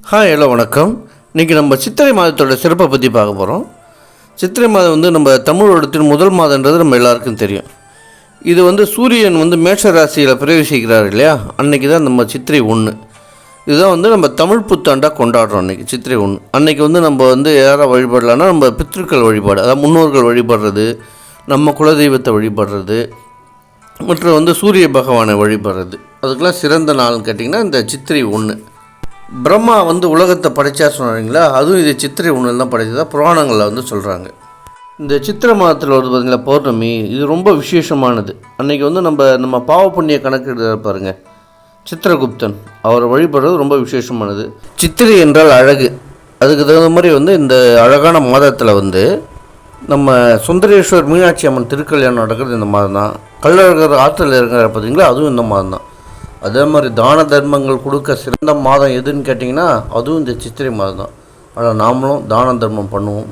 Hi hello வணக்கம். இன்றைக்கி நம்ம சித்திரை மாதத்தோட சிறப்பை பற்றி பார்க்க போகிறோம். சித்திரை மாதம் வந்து நம்ம தமிழ் வருடத்தின் முதல் மாதன்றது நம்ம எல்லாருக்கும் தெரியும். இது வந்து சூரியன் வந்து மேஷ ராசியில் பிரவேசிக்கிறார் இல்லையா, அன்றைக்கி தான் நம்ம சித்திரை 1. இதுதான் வந்து நம்ம தமிழ் புத்தாண்டாக கொண்டாடுறோம். அன்றைக்கி சித்திரை 1 அன்றைக்கி வந்து நம்ம வந்து யாரை வழிபடலான்னா, நம்ம பித்ருக்கள் வழிபாடு, அதாவது முன்னோர்கள் வழிபடுறது, நம்ம குலதெய்வத்தை வழிபடுறது, மற்றும் வந்து சூரிய பகவானை வழிபடுறது, அதுக்கெல்லாம் சிறந்த நாள்னு கேட்டிங்கன்னா இந்த சித்திரை 1. பிரம்மா வந்து உலகத்தை படைச்சா சொன்னாங்களா, அதுவும் இது சித்திரை 1 தான் படைச்சதாக புராணங்களில் வந்து சொல்கிறாங்க. இந்த சித்திரை மாதத்தில் வருது பார்த்திங்களா பௌர்ணமி, இது ரொம்ப விசேஷமானது. அன்றைக்கி வந்து நம்ம பாவ புண்ணிய கணக்கு பாருங்கள், சித்திரகுப்தன் அவரை வழிபடுறது ரொம்ப விசேஷமானது. சித்திரை என்றால் அழகு, அதுக்கு தகுந்த மாதிரி வந்து இந்த அழகான மாதத்தில் வந்து நம்ம சுந்தரேஸ்வர் மீனாட்சி அம்மன் திருக்கல்யாணம் நடக்கிறது இந்த மாதம் தான். கள்ளழகர் ஆற்றல் இருக்கிற பார்த்திங்களா, அதுவும் இந்த மாதம் தான். அதே மாதிரி தான தர்மங்கள் கொடுக்க சிறந்த மாதம் எதுன்னு கேட்டிங்கன்னா அதுவும் இந்த சித்திரை மாதம் தான். ஆனால் நாமளும் தான தர்மம் பண்ணுவோம்.